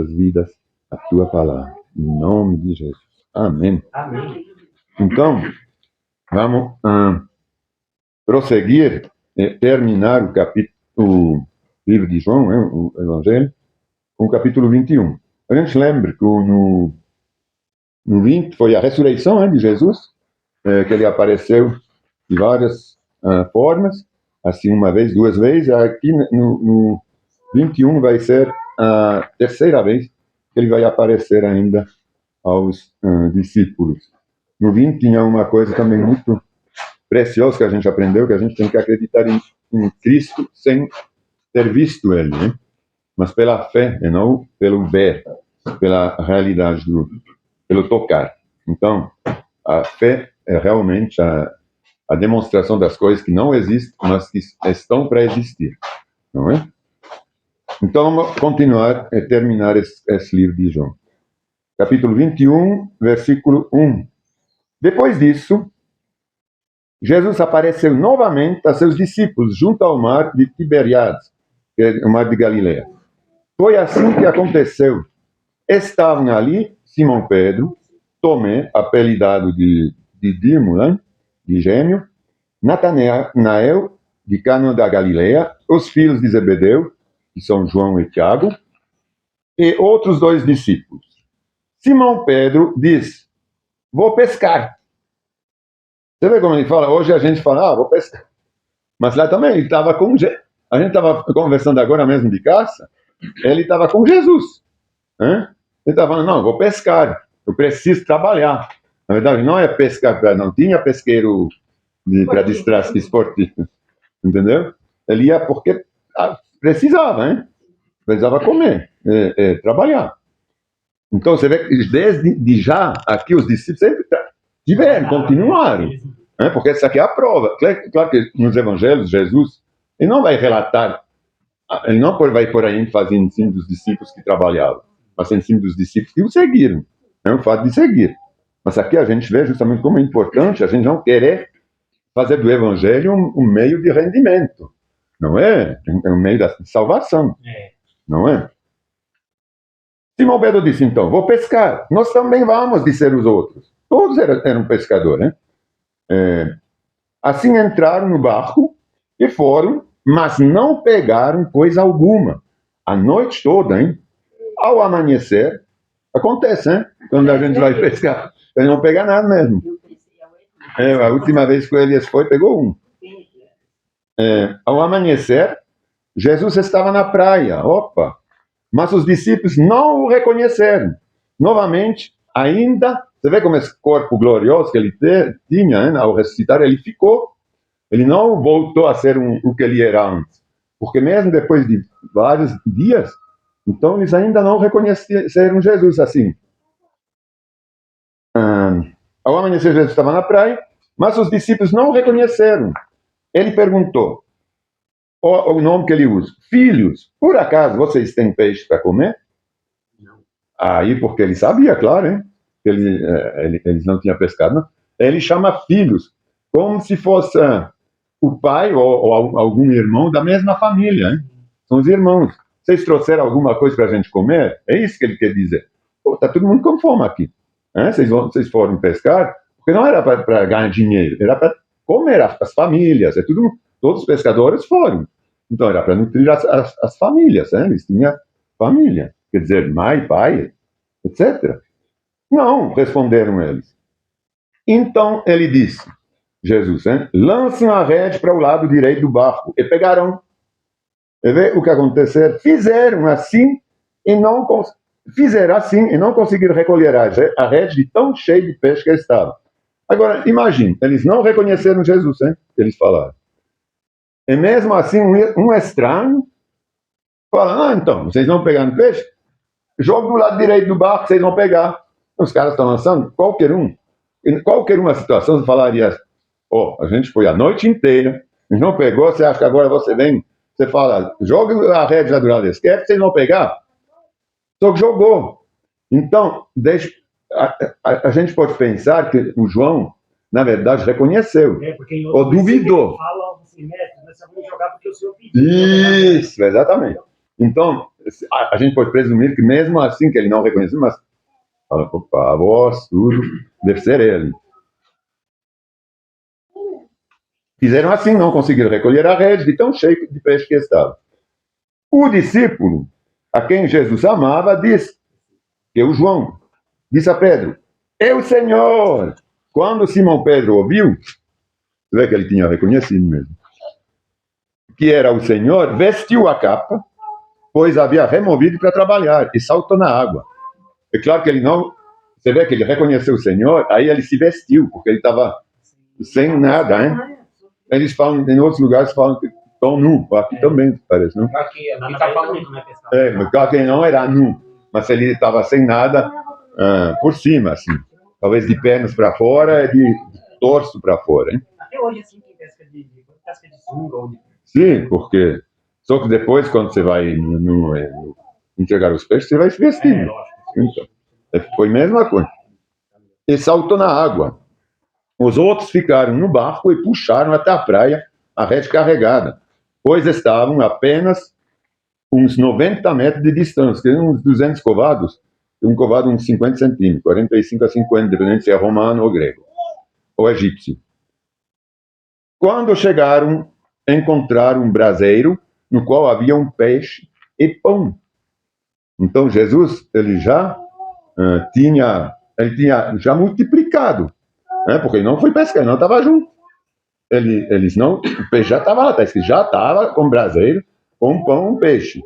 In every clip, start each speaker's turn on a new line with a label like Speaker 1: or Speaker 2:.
Speaker 1: vidas a tua palavra. Em nome de Jesus. Amém.
Speaker 2: Amém.
Speaker 1: Então, vamos prosseguir, terminar o livro de João, o Evangelho, com o capítulo 21. A gente lembra que no 20 foi a ressurreição de Jesus, que ele apareceu de várias formas, assim uma vez, duas vezes. Aqui no 21 vai ser a terceira vez que ele vai aparecer ainda aos discípulos. No 20 tinha uma coisa também muito preciosa que a gente aprendeu, que a gente tem que acreditar em Cristo sem ter visto ele, né? Mas pela fé e não pelo ver, pela realidade, pelo tocar. Então, a fé é realmente a demonstração das coisas que não existem, mas que estão para existir, não é? Então, vamos continuar e terminar esse livro de João. Capítulo 21, versículo 1. Depois disso, Jesus apareceu novamente a seus discípulos junto ao mar de Tiberíades, que é o mar de Galileia. Foi assim que aconteceu. Estavam ali Simão Pedro, Tomé, apelidado de Dídimo, né? De gêmeo, Natanael, de Cana da Galileia, os filhos de Zebedeu, que são João e Tiago, e outros dois discípulos. Simão Pedro diz: vou pescar. Você vê como ele fala? Hoje a gente fala, vou pescar. Mas lá também ele estava com... A gente estava conversando agora mesmo de caça, ele estava com Jesus. Hein? Ele estava falando, não, vou pescar, eu preciso trabalhar. Na verdade, não é pescar, não tinha pesqueiro para distração esportiva. Entendeu? Ele ia porque precisava, hein? Precisava comer, trabalhar. Então você vê que desde já aqui os discípulos sempre tiveram, continuaram. Né? Porque essa aqui é a prova. Claro que nos evangelhos, Jesus, ele não vai relatar, ele não vai por aí fazer ensino dos discípulos que trabalhavam, mas ensino dos discípulos que o seguiram. É o fato de seguir. Mas aqui a gente vê justamente como é importante a gente não querer fazer do evangelho um meio de rendimento. Não é? É um meio da salvação. Não é? Simão Pedro disse, então, vou pescar. Nós também vamos, disseram os outros. Todos eram pescadores, né? Assim entraram no barco e foram, mas não pegaram coisa alguma. A noite toda, hein? Ao amanhecer, acontece, né? Quando a gente vai pescar, ele não pega nada mesmo. A última vez que o Elias foi, pegou um. Ao amanhecer, Jesus estava na praia. Opa! Mas os discípulos não o reconheceram. Novamente, ainda, você vê como esse corpo glorioso que ele tinha, né? Ao ressuscitar, ele ficou. Ele não voltou a ser o que ele era antes. Porque mesmo depois de vários dias, então eles ainda não reconheceram Jesus assim. Ao amanhecer, Jesus estava na praia, mas os discípulos não o reconheceram. Ele perguntou, o nome que ele usa, filhos, por acaso vocês têm peixe para comer? Não. Aí, porque ele sabia, claro, hein? Que eles não tinham pescado, não. Ele chama filhos, como se fosse o pai ou algum irmão da mesma família, hein? São os irmãos. Vocês trouxeram alguma coisa para a gente comer? É isso que ele quer dizer. Está todo mundo com fome aqui. Vocês foram pescar, porque não era para ganhar dinheiro, era para comer as famílias. Todos os pescadores foram. Então era para nutrir as famílias. Eles tinham família. Quer dizer, mãe, pai, etc. Não, responderam eles. Então ele disse, Jesus, lancem a rede para o lado direito do barco. E pegaram. E vê o que aconteceu? Fizeram assim e não conseguiram recolher a rede de tão cheia de peixe que estava. Agora, imagine, eles não reconheceram Jesus, eles falaram. E mesmo assim, um estranho fala, então, vocês não pegaram peixe? Joga do lado direito do barco, vocês vão pegar. Os caras estão lançando, qualquer um. Em qualquer uma situação, você falaria, a gente foi a noite inteira, não pegou, você acha que agora você vem, você fala, joga a rede lá do lado esquerdo, vocês vão pegar? Só que jogou. Então, a gente pode pensar que o João, na verdade, reconheceu. Ou duvidou.
Speaker 2: Fala assim, mestre, nós vamos jogar porque o senhor pediu.
Speaker 1: Isso, exatamente. Então, a gente pode presumir que mesmo assim, que ele não reconheceu, mas fala, opa, a voz, tudo, deve ser ele. Fizeram assim, não conseguiram recolher a rede de tão cheio de peixe que estava. O discípulo, a quem Jesus amava, disse, que o João, disse a Pedro, é o Senhor. Quando Simão Pedro ouviu, você vê que ele tinha reconhecido mesmo, que era o Senhor, vestiu a capa, pois havia removido para trabalhar, e saltou na água. É claro que ele não, você vê que ele reconheceu o Senhor, aí ele se vestiu, porque ele estava sem nada, hein? Eles falam, em outros lugares falam que estão nu, aqui também parece, não?
Speaker 2: Aqui tá falando, né, pessoal?
Speaker 1: Mas claro que não era nu, mas ele estava sem nada por cima, assim. Talvez de pernas para fora e de torso para fora, hein?
Speaker 2: Até hoje, assim, quem pesca de sunga ou de...
Speaker 1: Sim, porque só que depois, quando você vai entregar os peixes, você vai se vestindo. Então, foi a mesma coisa. E saltou na água. Os outros ficaram no barco e puxaram até a praia a rede carregada, pois estavam apenas uns 90 metros de distância, que uns 200 covados, um covado uns 50 centímetros, 45 a 50, dependendo se é romano ou grego, ou egípcio. Quando chegaram, encontraram um braseiro no qual havia um peixe e pão. Então Jesus, ele já tinha já multiplicado, né? Porque ele não foi pescar, ele não estava junto. Eles não, o peixe já estava lá, tá escrito, já estava com braseiro, com pão e peixe.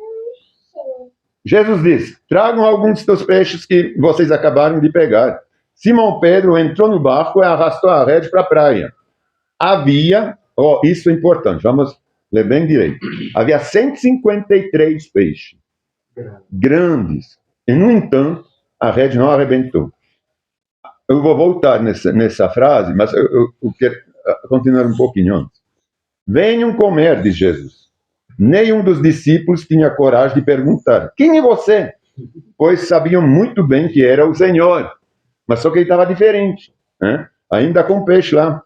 Speaker 1: Jesus disse, tragam alguns dos peixes que vocês acabaram de pegar. Simão Pedro entrou no barco e arrastou a rede para a praia. Havia, isso é importante, vamos ler bem direito, havia 153 peixes, grandes, e no entanto, a rede não arrebentou. Eu vou voltar nessa frase, mas eu quero continuar um pouquinho antes. Venham comer, diz Jesus. Nenhum dos discípulos tinha coragem de perguntar, quem é você? Pois sabiam muito bem que era o Senhor, mas só que ele estava diferente, né? Ainda com peixe lá.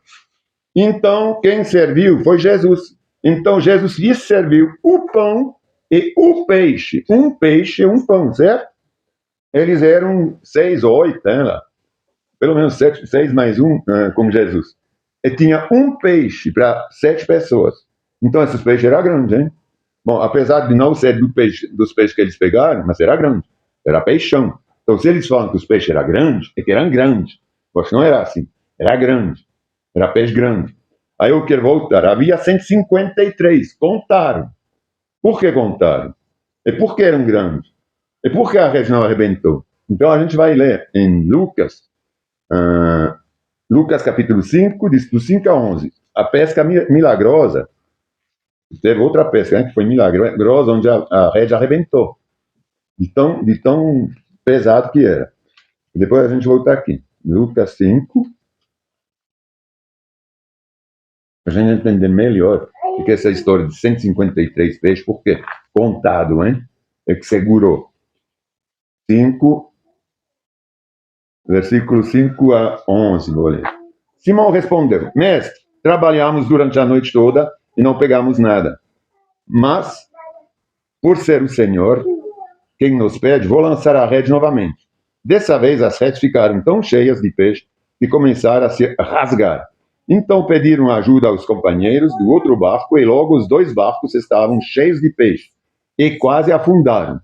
Speaker 1: Então, quem serviu foi Jesus. Então, Jesus lhes serviu o pão e o peixe. Um peixe e um pão, certo? Eles eram 6 ou 8, né? Pelo menos 6 mais um, como Jesus. E tinha um peixe para 7 pessoas. Então, esses peixes eram grandes, hein? Bom, apesar de não ser dos peixes que eles pegaram, mas era grande. Era peixão. Então, se eles falam que os peixes eram grandes, é que eram grandes. Pois não era assim. Era grande. Era peixe grande. Aí eu quero voltar. Havia 153. Contaram. Por que contaram? E por que eram grandes? E por que a rede não arrebentou? Então a gente vai ler em Lucas, Lucas capítulo 5, do 5 a 11. A pesca milagrosa. Teve outra pesca, né, que foi milagrosa, onde a rede arrebentou. De tão pesado que era. Depois a gente volta aqui. Lucas 5. A gente entender melhor o que é essa história de 153 peixes, porque contado, hein? É que segurou. 5, versículo 5 a 11, vou ler. Simão respondeu, mestre, trabalhamos durante a noite toda e não pegamos nada. Mas, por ser o Senhor quem nos pede, vou lançar a rede novamente. Dessa vez as redes ficaram tão cheias de peixe que começaram a se rasgar. Então pediram ajuda aos companheiros do outro barco e logo os 2 barcos estavam cheios de peixe e quase afundaram.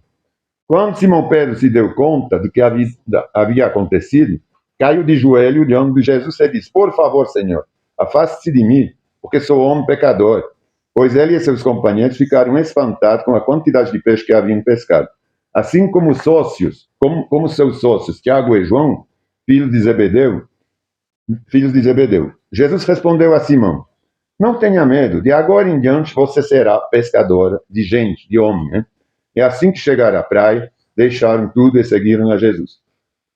Speaker 1: Quando Simão Pedro se deu conta do que havia acontecido, caiu de joelho diante de Jesus e disse, por favor, Senhor, afaste-se de mim, porque sou homem pecador. Pois ele e seus companheiros ficaram espantados com a quantidade de peixe que haviam pescado. Assim como como seus sócios, Tiago e João, filhos de Zebedeu. Jesus respondeu a Simão, não tenha medo, de agora em diante você será pescadora de gente, de homem, né? E assim que chegaram à praia, deixaram tudo e seguiram a Jesus.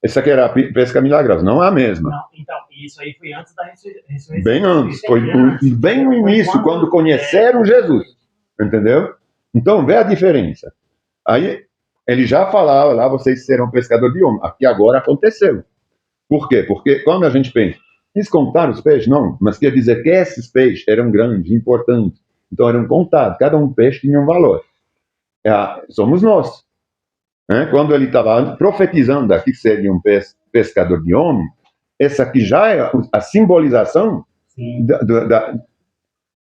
Speaker 1: Essa aqui era a pesca milagrosa, não a mesma.
Speaker 2: Não, então, isso aí foi antes da ressurreição.
Speaker 1: Bem antes, foi bem no início, quando conheceram Jesus, entendeu? Então, vê a diferença. Aí, ele já falava lá, vocês serão pescadores de homem. Aqui agora aconteceu. Por quê? Porque quando a gente pensa, eles contaram os peixes? Não, mas quer dizer que esses peixes eram grandes, importantes. Então eram contados, cada um peixe tinha um valor. Somos nós. Quando ele estava profetizando aqui que seria um pescador de homem, essa aqui já é a simbolização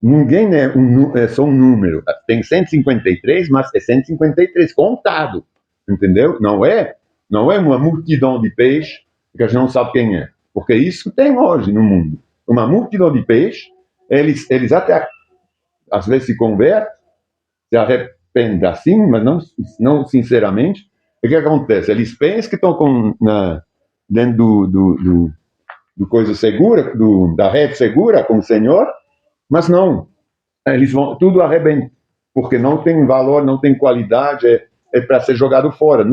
Speaker 1: ninguém é só um número. Tem 153, mas é 153 contado, entendeu? Não é uma multidão de peixes que a gente não sabe quem é, porque isso tem hoje no mundo. Uma multidão de peixes, eles até às vezes se convertem, se arrependem assim, mas não sinceramente. O que acontece? Eles pensam que estão dentro do coisa segura, da rede segura com o Senhor, mas não. Eles vão tudo arrebentar, porque não tem valor, não tem qualidade, é para ser jogado fora.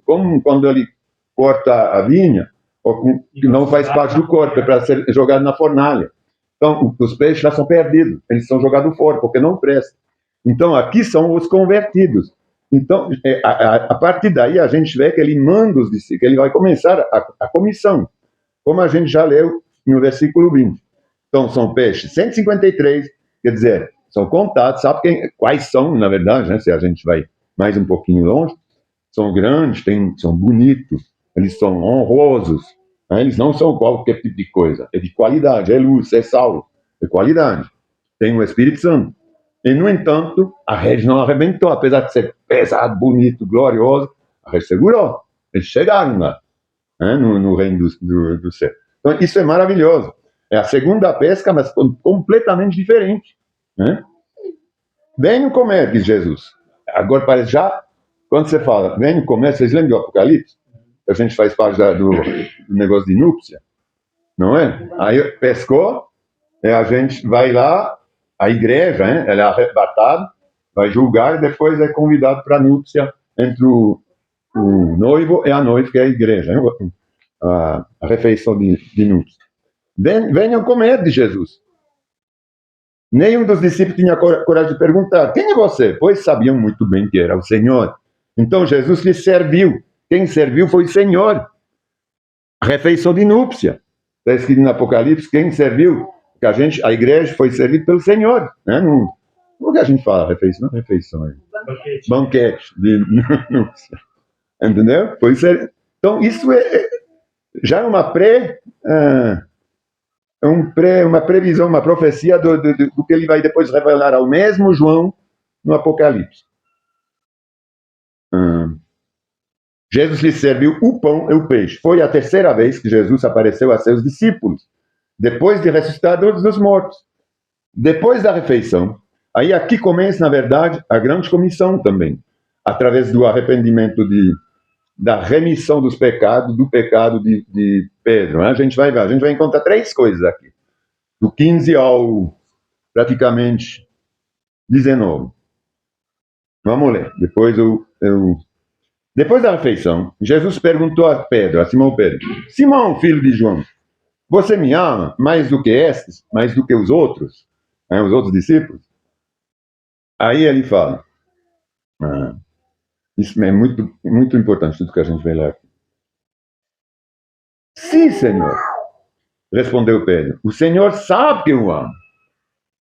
Speaker 1: Como quando ele corta a vinha, que não faz parte do corpo, é para ser jogado na fornalha. Então, os peixes lá são perdidos, eles são jogados fora, porque não prestam. Então, aqui são os convertidos. Então, a partir daí, a gente vê que ele manda os discípulos, que ele vai começar a comissão, como a gente já leu no versículo 20. Então, são peixes 153, quer dizer, são contados, sabe quais são, na verdade, né, se a gente vai mais um pouquinho longe, são grandes, são bonitos, eles são honrosos, né, eles não são qualquer tipo de coisa, é de qualidade, é luz, é sal, é qualidade, tem o Espírito Santo. E, no entanto, a rede não arrebentou, apesar de ser pesado, bonito, glorioso, a rede segurou, eles chegaram lá, né, no reino do céu. Então, isso é maravilhoso. É a segunda pesca, mas completamente diferente. Né? Venham comer, diz Jesus. Agora parece já, quando você fala, venham comer, vocês lembram do Apocalipse? A gente faz parte do negócio de núpcia, não é? Aí pescou, a gente vai lá, a igreja, ela é arrebatada, vai julgar e depois é convidado para a núpcia entre o noivo e a noiva, que é a igreja, a refeição de núpcia. Venham comer de Jesus. Nenhum dos discípulos tinha coragem de perguntar: quem é você? Pois sabiam muito bem que era o Senhor. Então Jesus lhes serviu. Quem serviu foi o Senhor. A refeição de núpcia. Está escrito no Apocalipse: quem serviu? Que a igreja foi servida pelo Senhor. Né? O que a gente fala? Refeição? Refeição. Banquete de núpcia. Entendeu? Foi servido. Então isso já é uma uma previsão, uma profecia do que ele vai depois revelar ao mesmo João no Apocalipse. Jesus lhe serviu o pão e o peixe. Foi a terceira vez que Jesus apareceu a seus discípulos, depois de ressuscitar dos mortos. Depois da refeição, aí aqui começa, na verdade, a grande comissão também, através do arrependimento da remissão dos pecados, do pecado de Pedro. A gente vai encontrar três coisas aqui, do 15 ao praticamente 19. Vamos ler. Depois da refeição, Jesus perguntou a Pedro, a Simão Pedro: Simão, filho de João, você me ama mais do que estes, mais do que os outros discípulos? Aí ele fala, isso é muito, muito importante, tudo que a gente vai ler aqui. Sim, Senhor, respondeu Pedro, o Senhor sabe que eu amo.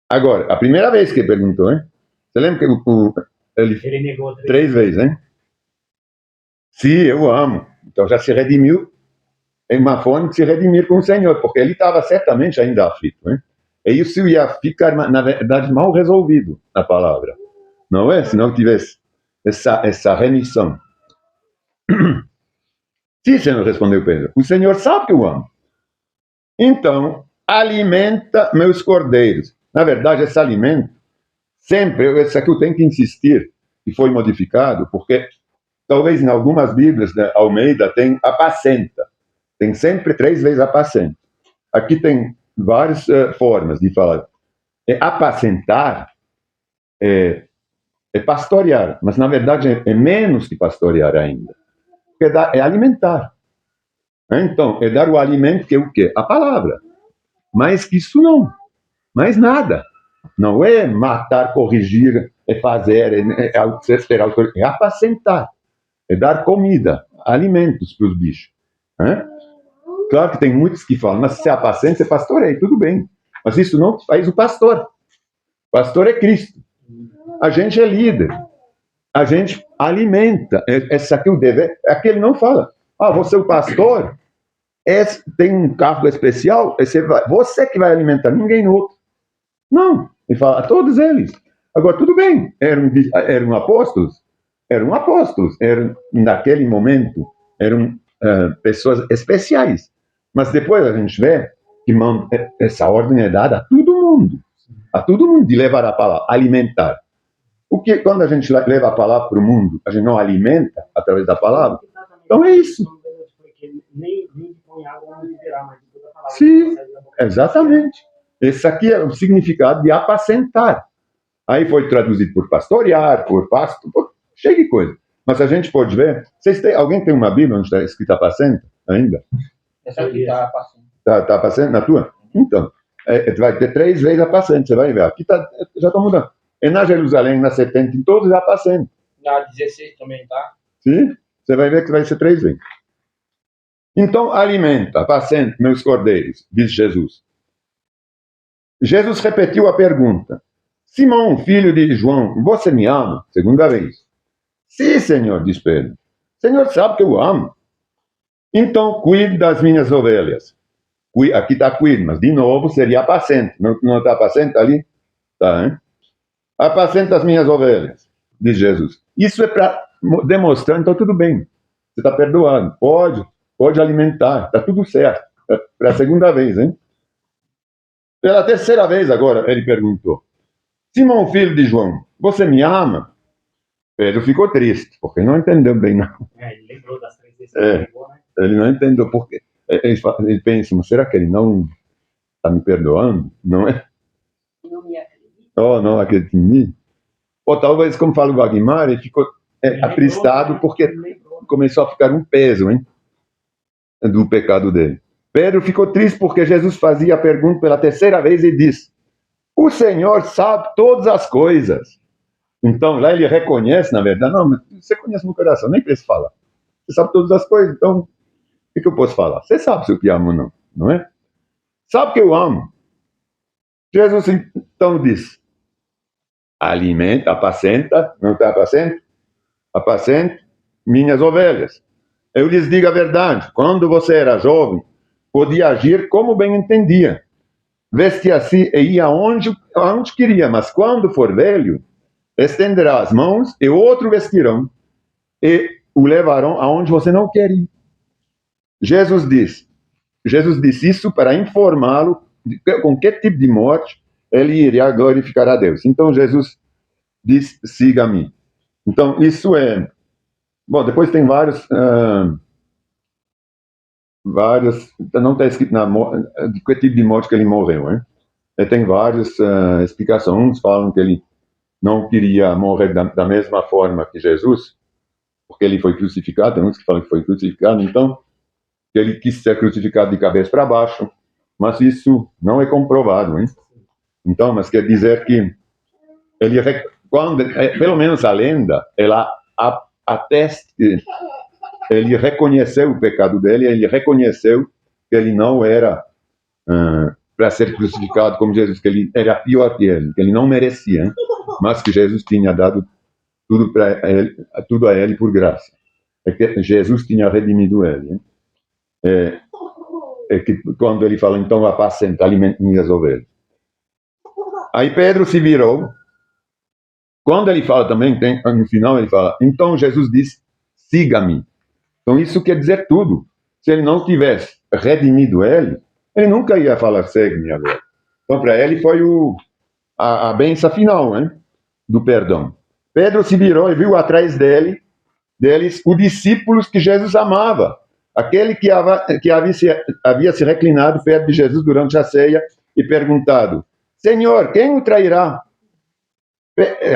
Speaker 1: Agora, a primeira vez que ele perguntou, hein? Você lembra que ele negou três vezes, hein? Sim, eu amo. Então já se redimiu, é uma forma de se redimir com o Senhor, porque ele estava certamente ainda aflito, hein? E isso ia ficar, na verdade, mal resolvido na palavra, não é? Se não tivesse essa remissão. Sim, Senhor, respondeu Pedro, o Senhor sabe que eu amo. Então, alimenta meus cordeiros. Na verdade, esse alimento, sempre, esse aqui eu tenho que insistir, que foi modificado, porque talvez em algumas Bíblias, né, Almeida tem apacenta. Tem sempre 3 vezes apacenta. Aqui tem várias formas de falar. Apacentar é pastorear, mas na verdade é menos que pastorear ainda. Porque é alimentar. Então, é dar o alimento que é o quê? A palavra. Mais que isso não. Mais nada. Não é matar, corrigir, é fazer, é apacentar. É dar comida, alimentos para os bichos. Claro que tem muitos que falam, mas se é apacente, você pastoreia, tudo bem. Mas isso não faz o pastor. O pastor é Cristo. A gente é líder. A gente alimenta. Esse aqui é o dever. Aqui ele não fala, você é o pastor, tem um cargo especial, você que vai alimentar, ninguém outro. Não, ele fala a todos eles. Agora, tudo bem, eram apóstolos, naquele momento, eram pessoas especiais. Mas depois a gente vê que essa ordem é dada a todo mundo de levar a palavra, alimentar. Quando a gente leva a palavra para o mundo, a gente não alimenta através da palavra? Então é isso. Sim, exatamente. Esse aqui é o significado de apacentar. Aí foi traduzido por pastorear, por pasto, cheio de coisa. Mas a gente pode ver. Alguém tem uma Bíblia onde está escrita apacenta ainda?
Speaker 3: Essa aqui está apacenta.
Speaker 1: Está apacenta na tua? Então, vai ter 3 vezes apacenta, você vai ver. Aqui já está mudando. É na Jerusalém, na 70, em todos é apacenta.
Speaker 3: Na 16 também, tá?
Speaker 1: Sim, você vai ver que vai ser 3 vezes. Então, alimenta, apacenta meus cordeiros, diz Jesus. Jesus repetiu a pergunta. Simão, filho de João, você me ama? Segunda vez. Sim, Senhor, diz Pedro. Senhor sabe que eu amo. Então, cuide das minhas ovelhas. Aqui está cuide, mas de novo seria apacente. Não está apacente ali? Tá, hein? Apacenta as minhas ovelhas, diz Jesus. Isso é para demonstrar, então tudo bem. Você está perdoado. Pode alimentar, está tudo certo. Para a segunda vez, hein? Pela terceira vez agora, ele perguntou. Simão, filho de João, você me ama? Pedro ficou triste, porque não entendeu bem, não.
Speaker 2: Ele lembrou das 3 vezes que ele pegou, né?
Speaker 1: Ele não entendeu por quê. Ele pensa, mas será que ele não está me perdoando? Não é?
Speaker 4: Não me acredito.
Speaker 1: Não acredita em mim? Ou talvez, como fala o Wagmar, ele ficou atristado porque começou a ficar um peso, hein, do pecado dele. Pedro ficou triste porque Jesus fazia a pergunta pela terceira vez e disse: o Senhor sabe todas as coisas. Então, lá ele reconhece, na verdade, não, mas você conhece meu coração, nem precisa falar. Você sabe todas as coisas, então, o que eu posso falar? Você sabe se eu te amo ou não, não é? Sabe que eu amo. Jesus, então, disse, alimenta, apacenta, não está apacenta? Apacenta minhas ovelhas. Eu lhes digo a verdade, quando você era jovem, podia agir como bem entendia. Vestia-se e ia aonde queria, mas quando for velho, estenderá as mãos e outro vestirão e o levarão aonde você não quer ir. Jesus disse isso para informá-lo com que tipo de morte ele iria glorificar a Deus. Então Jesus diz, siga-me. Então isso é... Bom, depois tem vários... não está escrito de que tipo de morte que ele morreu, hein? Tem várias explicações. Uns falam que ele não queria morrer da mesma forma que Jesus, porque ele foi crucificado. Tem uns que falam que foi crucificado, então que ele quis ser crucificado de cabeça para baixo, mas isso não é comprovado, hein? Então, mas quer dizer que ele, pelo menos a lenda, ela atesta que ele reconheceu o pecado dele, ele reconheceu que ele não era para ser crucificado como Jesus, que ele era pior que ele não merecia, hein? Mas que Jesus tinha dado tudo a ele por graça. É que Jesus tinha redimido ele, hein? É que quando ele fala, então apacenta, alimente minhas ovelhas. Aí Pedro se virou. Quando ele fala também, no final ele fala, então Jesus disse, siga-me. Então isso quer dizer tudo. Se ele não tivesse redimido ele nunca ia falar, segue-me agora. Então para ele foi a benção final, hein, do perdão. Pedro se virou e viu atrás deles os discípulos que Jesus amava. Aquele que havia se reclinado perto de Jesus durante a ceia e perguntado, Senhor, quem o trairá?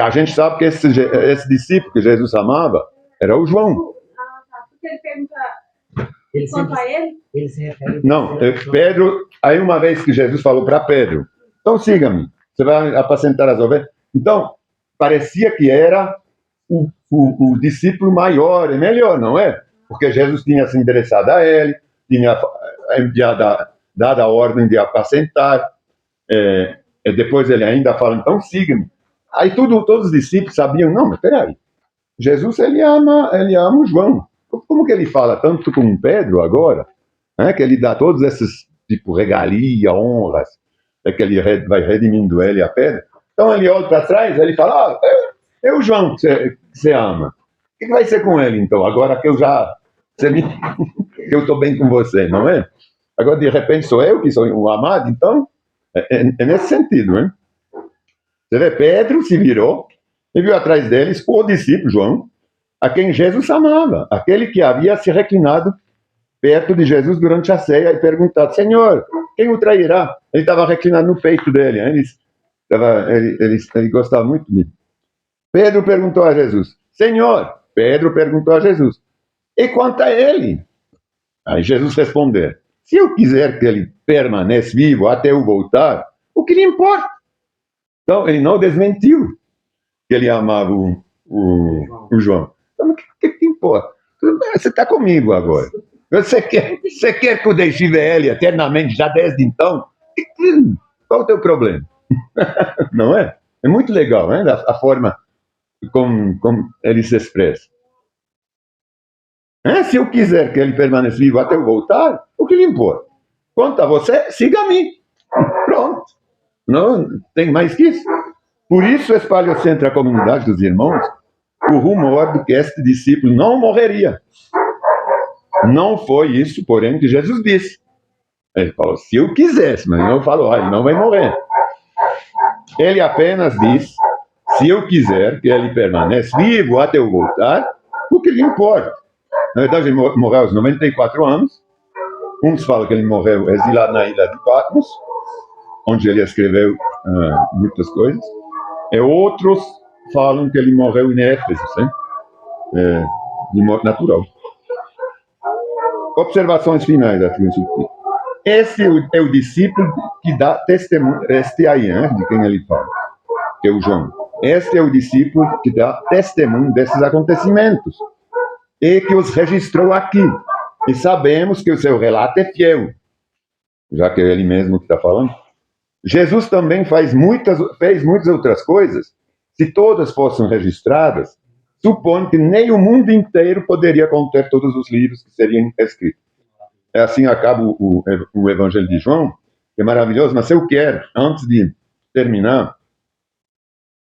Speaker 1: A gente sabe que esse discípulo que Jesus amava era o João.
Speaker 4: Porque ele pergunta quanto a ele?
Speaker 2: Ele se refere...
Speaker 1: Não, Pedro, aí uma vez que Jesus falou para Pedro, então siga-me, você vai apacentar as ovelhas. Então, parecia que era o discípulo maior e melhor, não é? Porque Jesus tinha se endereçado a ele, tinha dado a ordem de apacentar, e depois ele ainda fala, então siga-me. Aí todos os discípulos sabiam, não, mas peraí, Jesus, ele ama o João. Como que ele fala tanto com Pedro agora, né? Que ele dá todos esses, tipo, regalia, honras, que ele vai redimindo ele a Pedro. Então ele olha para trás, ele fala, é o João que você ama. O que vai ser com ele, então? Agora que que eu estou bem com você, não é? Agora, de repente, sou eu que sou o amado, então, é nesse sentido, né? Você vê, Pedro se virou e viu atrás deles o discípulo João, a quem Jesus amava, aquele que havia se reclinado perto de Jesus durante a ceia e perguntado, Senhor, quem o trairá? Ele estava reclinado no peito dele, né? Ele gostava muito dele. Pedro perguntou a Jesus, Senhor, Pedro perguntou a Jesus, e quanto a ele? Aí Jesus respondeu, se eu quiser que ele permaneça vivo até eu voltar, o que lhe importa? Então, ele não desmentiu que ele amava o João. Então, o que importa? Você está comigo agora. Você quer que eu deixe ele eternamente, já desde então? Qual o teu problema? Não é? É muito legal, né? A forma como ele se expressa. Se eu quiser que ele permaneça vivo até eu voltar, o que lhe importa? Quanto a você, siga-me. Pronto. Não tem mais que isso. Por isso espalhou-se entre a comunidade dos irmãos o rumor de que este discípulo não morreria. Não foi isso, porém, que Jesus disse. Ele falou, se eu quisesse, mas não falou, ele não vai morrer. Ele apenas disse, se eu quiser que ele permaneça vivo até eu voltar, o que lhe importa? Na verdade, ele morreu aos 94 anos. Uns falam que ele morreu exilado na ilha de Patmos, onde ele escreveu muitas coisas. E outros falam que ele morreu em Éfeso, de morte natural. Observações finais aqui. Esse é o discípulo que dá testemunho, este aí, né, de quem ele fala, que é o João. Este é o discípulo que dá testemunho desses acontecimentos e que os registrou aqui. E sabemos que o seu relato é fiel, já que é ele mesmo que está falando. Jesus também fez muitas outras coisas. Se todas fossem registradas, suponho que nem o mundo inteiro poderia conter todos os livros que seriam escritos. Assim acaba o Evangelho de João, que é maravilhoso, mas eu quero, antes de terminar,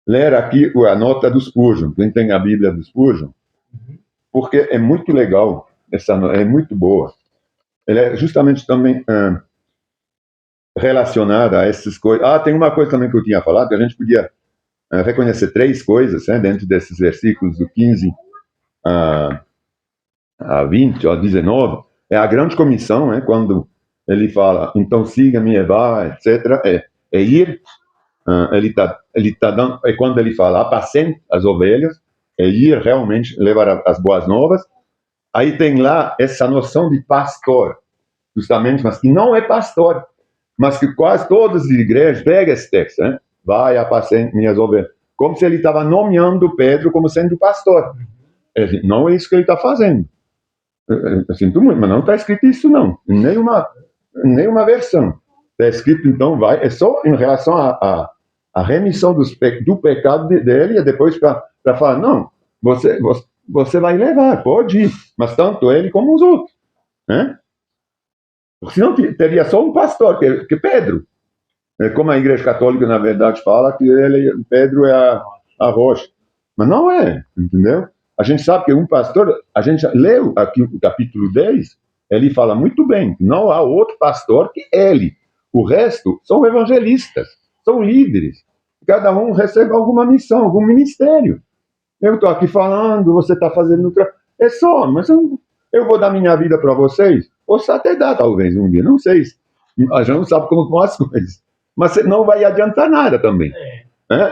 Speaker 1: ler aqui a nota do Spurgeon, quem tem a Bíblia do Spurgeon, porque é muito legal, é muito boa. Ela é justamente também relacionada a essas coisas. Tem uma coisa também que eu tinha falado, que a gente podia reconhecer 3 coisas, dentro desses versículos do 15 a 20, a 19, é a grande comissão, quando ele fala, então siga-me e vá, etc., é ir, ele tá dando, é quando ele fala, apacente as ovelhas, é ir realmente levar as boas novas. Aí tem lá essa noção de pastor, justamente, mas que não é pastor, mas que quase todas as igrejas pegam esse texto, vai, apacente minhas ovelhas, como se ele estava nomeando Pedro como sendo pastor. Não é isso que ele está fazendo. Eu sinto muito, mas não está escrito isso, não. Em nenhuma versão. Está escrito, então, é só em relação à remissão do pecado dele, e depois para falar, não, você vai levar, pode ir, mas tanto ele como os outros. Porque senão teria só um pastor, que Pedro. Como a Igreja Católica, na verdade, fala que Pedro é a rocha. Mas não é, entendeu? A gente sabe que um pastor, a gente leu aqui o capítulo 10, ele fala muito bem, não há outro pastor que ele. O resto são evangelistas, são líderes. Cada um recebe alguma missão, algum ministério. Eu estou aqui falando, você está fazendo... É só, mas eu vou dar minha vida para vocês. Posso até dar, talvez, um dia, não sei. A gente não sabe como vão as coisas. Mas não vai adiantar nada também.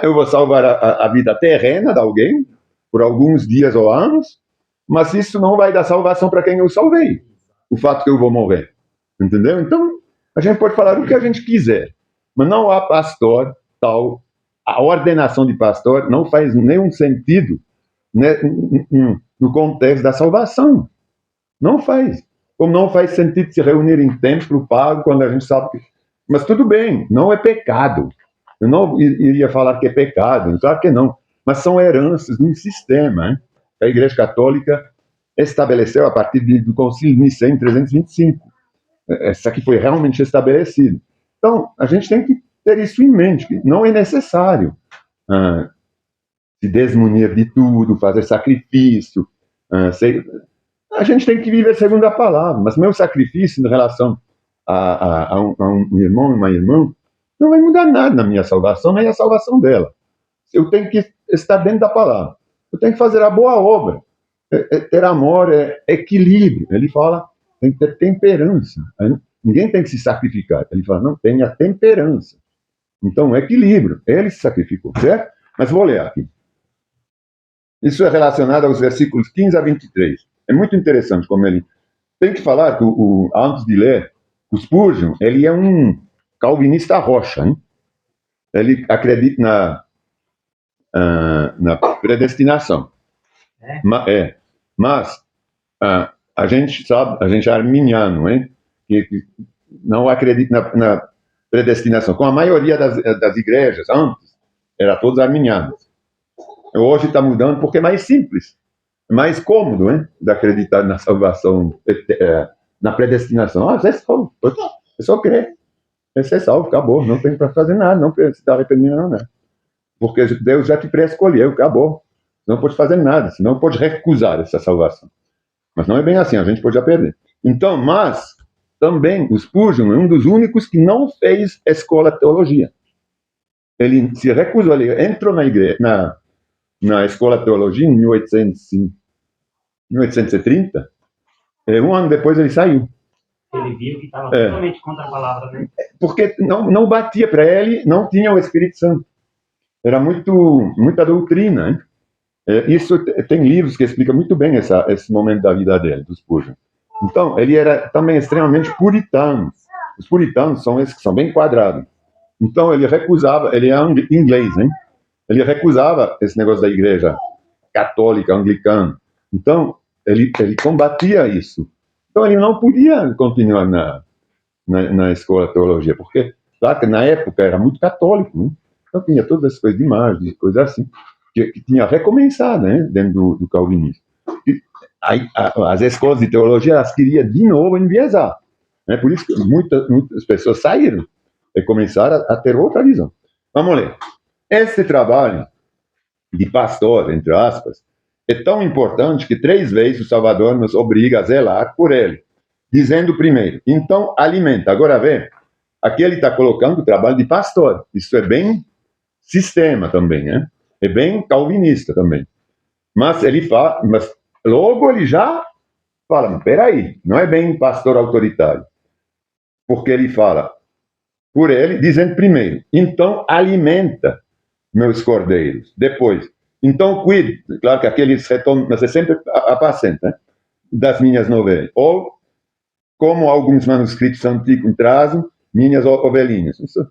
Speaker 1: Eu vou salvar a vida terrena de alguém, por alguns dias ou anos, mas isso não vai dar salvação para quem eu salvei. O fato que eu vou morrer. Entendeu? Então, a gente pode falar o que a gente quiser, mas não há pastor tal. A ordenação de pastor não faz nenhum sentido, né, no contexto da salvação. Não faz. Como não faz sentido se reunir em templo pago quando a gente sabe que... Mas tudo bem, não é pecado. Eu não iria falar que é pecado, claro que não. Mas são heranças de um sistema. que a Igreja Católica estabeleceu a partir do Concílio de Nicéia em 325. Essa aqui foi realmente estabelecida. Então, a gente tem que ter isso em mente, que não é necessário se desmunir de tudo, fazer sacrifício. A gente tem que viver segundo a palavra, mas meu sacrifício em relação a um irmão e uma irmã não vai mudar nada na minha salvação, nem a salvação dela. Eu tenho que estar dentro da palavra. Eu tenho que fazer a boa obra. Ter amor é equilíbrio. Ele fala, tem que ter temperança. Ninguém tem que se sacrificar. Ele fala, não, tenha temperança. Então, equilíbrio. Ele se sacrificou, certo? Mas vou ler aqui. Isso é relacionado aos versículos 15 a 23. É muito interessante como ele... Tem que falar que, antes de ler, o Spurgeon, ele é um calvinista rocha, hein? Ele acredita na predestinação. Mas a gente sabe, a gente é arminiano, hein? Que não acredita na predestinação. Com a maioria das igrejas, antes, era todos arminianos. Hoje está mudando porque é mais simples, mais cômodo, hein? De acreditar na salvação, na predestinação. Você é salvo, é só crer. Você é salvo, acabou, não tem para fazer nada, não precisa estar arrependido, não, né? Porque Deus já te pré-escolheu, acabou. Não pode fazer nada, senão pode recusar essa salvação. Mas não é bem assim, a gente pode já perder. Então, mas também o Spurgeon é um dos únicos que não fez escola de teologia. Ele se recusou, ele entrou na igreja, na escola de teologia em 1830, e um ano depois ele saiu.
Speaker 2: Ele viu que estava totalmente contra a palavra, né?
Speaker 1: Porque não batia para ele, não tinha o Espírito Santo. Era muita doutrina, hein? Isso tem livros que explicam muito bem esse momento da vida dele, dos Spurgeon. Então, ele era também extremamente puritano. Os puritanos são esses que são bem quadrados. Então, ele recusava, ele é inglês, hein? Ele recusava esse negócio da igreja católica, anglicana. Então, ele combatia isso. Então, ele não podia continuar na escola de teologia, porque, claro que na época era muito católico, né? Então, tinha todas essas coisas de imagem, coisas assim, que tinha recomeçado, né, dentro do calvinismo. E as escolas de teologia, elas queriam de novo enviesar. Né? Por isso que muitas pessoas saíram e começaram a ter outra visão. Vamos ler. Este trabalho de pastor, entre aspas, é tão importante que 3 vezes o Salvador nos obriga a zelar por ele, dizendo primeiro, então alimenta. Agora vê, aqui ele está colocando o trabalho de pastor. Isso é bem sistema também, né? É bem calvinista também. Mas ele fala, mas logo ele já fala, peraí, não é bem pastor autoritário. Porque ele fala, por ele, dizendo primeiro, então alimenta meus cordeiros. Depois, então cuide, claro que aqueles retornam, mas é sempre apacenta, né? Das minhas novelas. Ou, como alguns manuscritos antigos trazem, minhas ovelhinhas. Isso.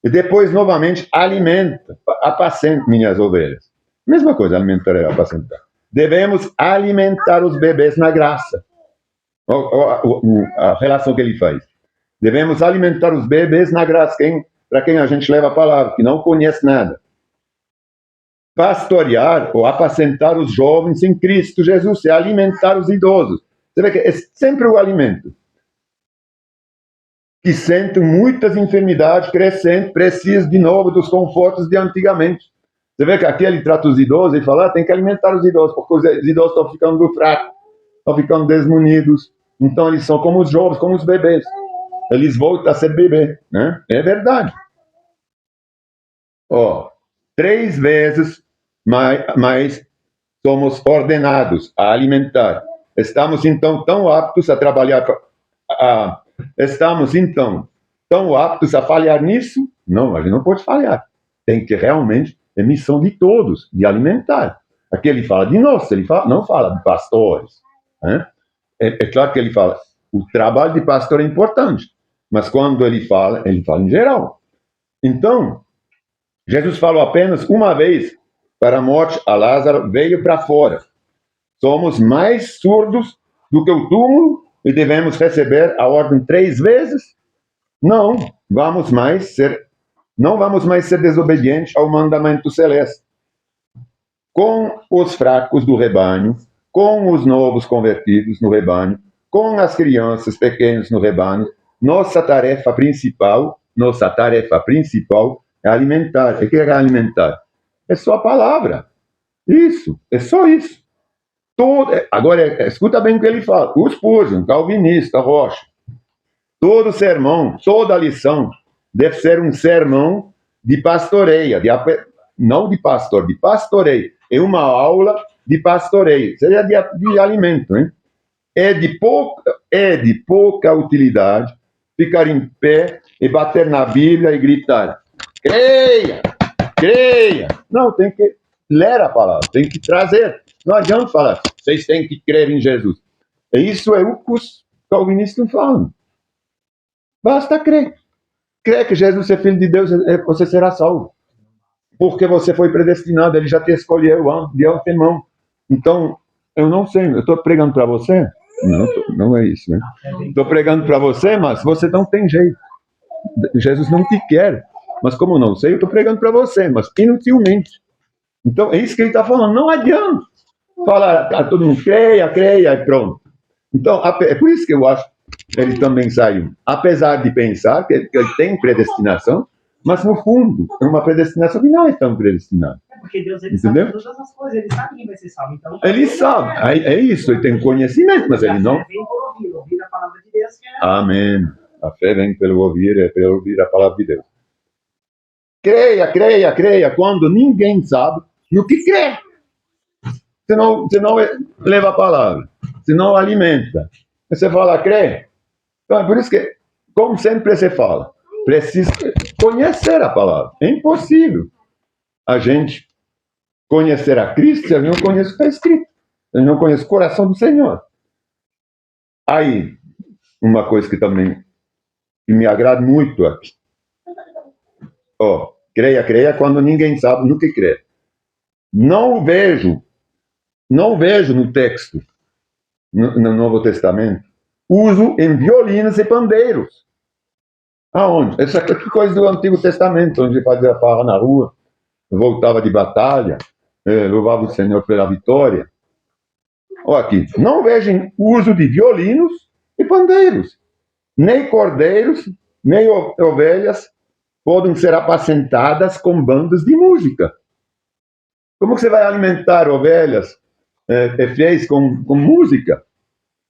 Speaker 1: E depois, novamente, alimenta, apacenta minhas ovelhas. Mesma coisa, alimentar e apacentar. Devemos alimentar os bebês na graça. A relação que ele faz. Devemos alimentar os bebês na graça, para quem a gente leva a palavra, que não conhece nada. Pastorear ou apacentar os jovens em Cristo Jesus, é alimentar os idosos. Você vê que é sempre o alimento. Que sentem muitas enfermidades crescentes, precisam de novo dos confortos de antigamente. Você vê que aqui ele trata os idosos e fala, tem que alimentar os idosos, porque os idosos estão ficando fracos, estão ficando desmunidos. Então eles são como os jovens, como os bebês. Eles voltam a ser bebê, né? É verdade. 3 vezes mais somos ordenados a alimentar. Estamos então tão aptos a trabalhar... Estamos, então, tão aptos a falhar nisso? Não, a gente não pode falhar. Tem que realmente, é missão de todos, de alimentar. Aqui ele fala de nós, não fala de pastores. Né? É claro que ele fala, o trabalho de pastor é importante, mas quando ele fala em geral. Então, Jesus falou apenas uma vez para a morte a Lázaro, veio para fora. Somos mais surdos do que o túmulo e devemos receber a ordem 3 vezes? Não vamos mais ser desobedientes ao mandamento celeste. com os fracos do rebanho, com os novos convertidos no rebanho, com as crianças pequenas no rebanho. Nossa tarefa principal é alimentar. E o que é alimentar? É só a palavra. Isso, é só isso. Agora, escuta bem o que ele fala. O Spurgeon, calvinista, Rocha. Todo sermão, toda lição deve ser um sermão de pastoreia, não de pastor, de pastoreio. É uma aula de pastoreio, seria de alimento, hein? É de pouca utilidade ficar em pé e bater na Bíblia e gritar: creia, creia. Não, tem que ler a palavra, tem que trazer. Não adianta falar, vocês têm que crer em Jesus. Isso é o que os calvinistas falam. Basta crer. Crer que Jesus é filho de Deus, você será salvo. Porque você foi predestinado, ele já te escolheu de antemão. Então, eu não sei, eu estou pregando para você? Não é isso, né? Estou pregando para você, mas você não tem jeito. Jesus não te quer. Mas como eu não sei, eu estou pregando para você, mas inutilmente. Então, é isso que ele está falando. Não adianta falar, todo mundo creia, creia, e pronto. Então, é por isso que eu acho que ele também saiu. Apesar de pensar que ele tem predestinação, mas no fundo, é uma predestinação que não é tão predestinada.
Speaker 2: Porque Deus, ele sabe todas as coisas, ele sabe quem vai ser salvo. Então,
Speaker 1: ele sabe, é isso, ele tem conhecimento, mas ele não...
Speaker 2: A fé vem por ouvir a palavra de Deus. Que é...
Speaker 1: Amém. A fé vem pelo ouvir, é pelo ouvir a palavra de Deus. Creia, creia, creia, quando ninguém sabe no que crê. Você não leva a palavra, você não alimenta. Você fala, crê. Então é por isso que, como sempre você fala, precisa conhecer a palavra. É impossível a gente conhecer a Cristo se a gente não conhece o que está escrito. A gente não conhece o coração do Senhor. Aí, uma coisa que também me agrada muito aqui. Creia, creia, quando ninguém sabe no que crê. Não vejo no texto, no Novo Testamento, uso em violinos e pandeiros. Aonde? Essa aqui é coisa do Antigo Testamento, onde fazia farra na rua, voltava de batalha, louvava o Senhor pela vitória. Olha aqui, não vejo uso de violinos e pandeiros. Nem cordeiros, nem ovelhas podem ser apacentadas com bandas de música. Como que você vai alimentar ovelhas fiéis com música?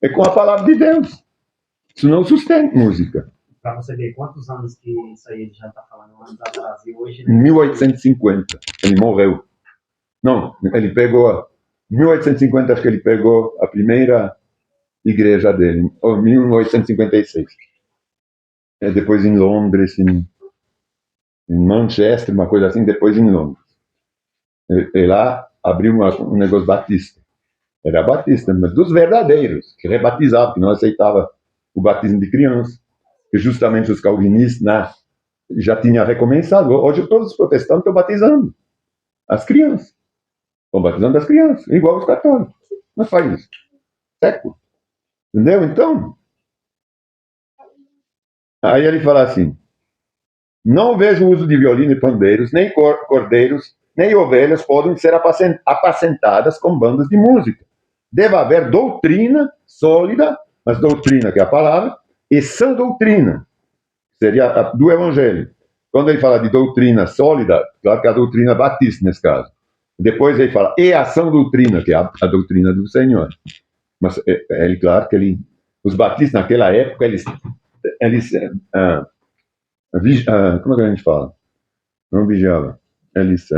Speaker 1: É com a palavra de Deus. Isso não sustenta música.
Speaker 2: Para você ver quantos anos que isso aí ele já está falando, anos atrás, e hoje... Né?
Speaker 1: 1850, ele morreu. Não, ele pegou... 1850, acho que ele pegou a primeira igreja dele, ou 1856. Depois em Londres, em Manchester, uma coisa assim, depois em Londres. E lá abriu um negócio batista. Era batista, mas dos verdadeiros, que rebatizavam, que não aceitava o batismo de criança. Que justamente os calvinistas já tinham recomeçado. Hoje todos os protestantes estão batizando as crianças. Estão batizando as crianças, igual os católicos. Mas faz isso. Século. Entendeu? Então, aí ele fala assim, não vejo o uso de violino e pandeiros, nem cordeiros, nem ovelhas podem ser apacentadas com bandas de música. Deve haver doutrina sólida, mas doutrina que é a palavra, e sã doutrina, seria do Evangelho. Quando ele fala de doutrina sólida, claro que é a doutrina batista nesse caso. Depois ele fala, e a sã doutrina, que é a doutrina do Senhor. Mas claro que os batistas naquela época, eles como é que a gente fala? Não vigiavam. Eles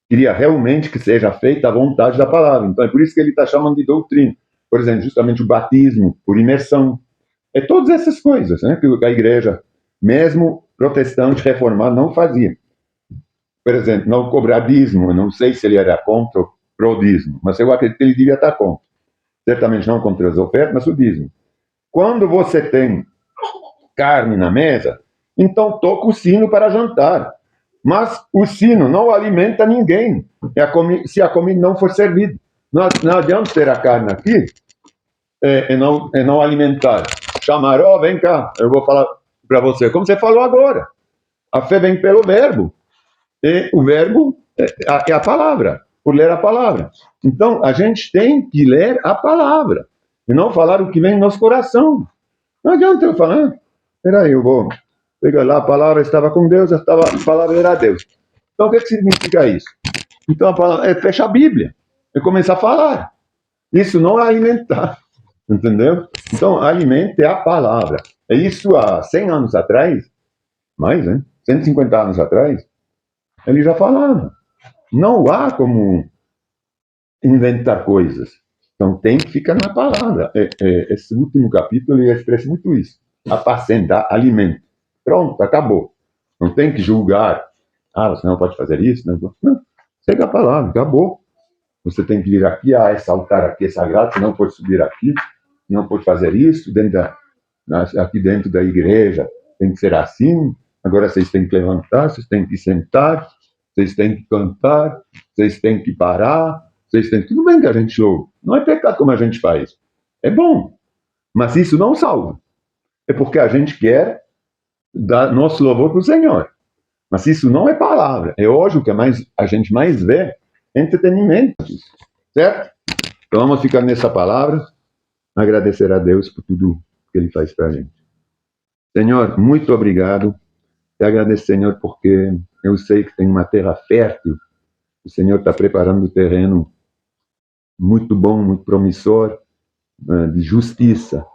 Speaker 1: queriam realmente que seja feita a vontade da palavra. Então é por isso que ele está chamando de doutrina. Por exemplo, justamente o batismo por imersão. É todas essas coisas, né, que a igreja, mesmo protestante reformada, não fazia. Por exemplo, não cobrar dízimo. Eu não sei se ele era contra ou pro-dízimo, mas eu acredito que ele devia estar contra. Certamente não contra as ofertas, mas o dízimo. Quando você tem carne na mesa, então toca o sino para jantar. Mas o sino não alimenta ninguém se a comida não for servida. Não adianta ter a carne aqui e não alimentar. Chamar, vem cá, eu vou falar para você, como você falou agora. A fé vem pelo verbo. E o verbo é a palavra. por ler a palavra. Então, a gente tem que ler a palavra e não falar o que vem no nosso coração. Não adianta eu falar, peraí, eu vou pegar lá, a palavra estava com Deus, a palavra era Deus. Então, o que significa isso? Então, a palavra é fechar a Bíblia e começar a falar. Isso não é alimentar, entendeu? Então, alimento é a palavra. É isso há 100 anos atrás, mais, né? 150 anos atrás, ele já falava. Não há como inventar coisas. Então tem que ficar na palavra. Esse último capítulo ele expressa muito isso. Apacentar, alimento. Pronto, acabou. Não tem que julgar. Você não pode fazer isso. Não. Segue a palavra, acabou. Você tem que vir aqui, esse altar aqui é sagrado, você não pode subir aqui, não pode fazer isso aqui dentro da igreja. Tem que ser assim. Agora vocês têm que levantar, vocês têm que sentar, vocês têm que cantar, vocês têm que parar, vocês têm... Tudo bem que a gente louva. Não é pecado como a gente faz. É bom. Mas isso não salva. É porque a gente quer dar nosso louvor para o Senhor. Mas isso não é palavra. É hoje o que a gente mais vê entretenimento. Certo? Então vamos ficar nessa palavra. Agradecer a Deus por tudo que Ele faz para a gente. Senhor, muito obrigado. Te agradeço, Senhor, porque eu sei que tem uma terra fértil. O Senhor está preparando o terreno muito bom, muito promissor, de justiça.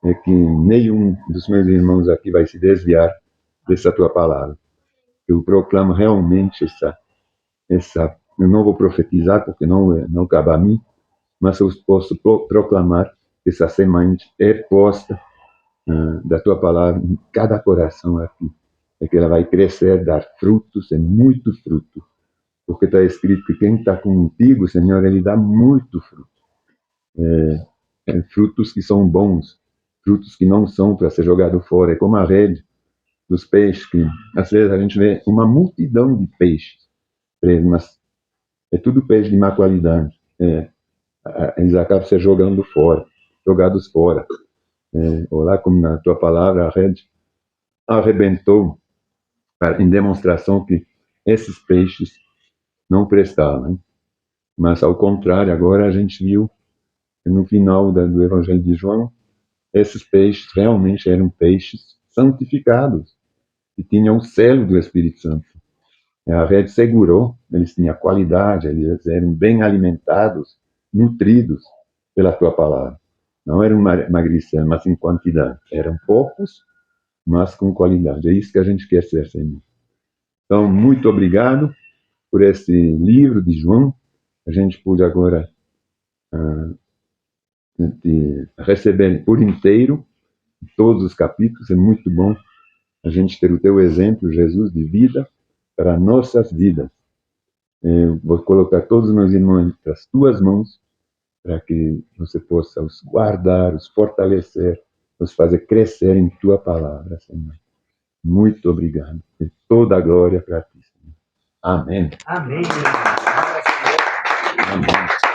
Speaker 1: É que nenhum dos meus irmãos aqui vai se desviar dessa tua palavra. Eu proclamo realmente eu não vou profetizar porque não cabe a mim, mas eu posso proclamar que essa semente é posta da tua palavra em cada coração aqui. É que ela vai crescer, dar frutos, muito fruto. Porque está escrito que quem está contigo, Senhor, ele dá muito fruto. Frutos que são bons, frutos que não são para ser jogado fora. É como a rede dos peixes, que às vezes a gente vê uma multidão de peixes presos, mas é tudo peixe de má qualidade. Eles acabam se jogados fora. Ou lá, como na tua palavra, a rede arrebentou em demonstração que esses peixes não prestavam, né? Mas, ao contrário, agora a gente viu que no final do Evangelho de João, esses peixes realmente eram peixes santificados, que tinham o selo do Espírito Santo. A rede segurou, eles tinham qualidade, eles eram bem alimentados, nutridos pela tua palavra. Não eram magriçando, mas em quantidade. Eram poucos, mas com qualidade. É isso que a gente quer ser, Senhor. Então, muito obrigado por esse livro de João. A gente pôde agora receber por inteiro todos os capítulos. É muito bom a gente ter o teu exemplo, Jesus, de vida para nossas vidas. Eu vou colocar todos os meus irmãos nas tuas mãos para que você possa os guardar, os fortalecer, os fazer crescer em tua palavra, Senhor. Muito obrigado. E toda a glória para ti, Senhor. Amém.
Speaker 2: Amém.
Speaker 1: Amém.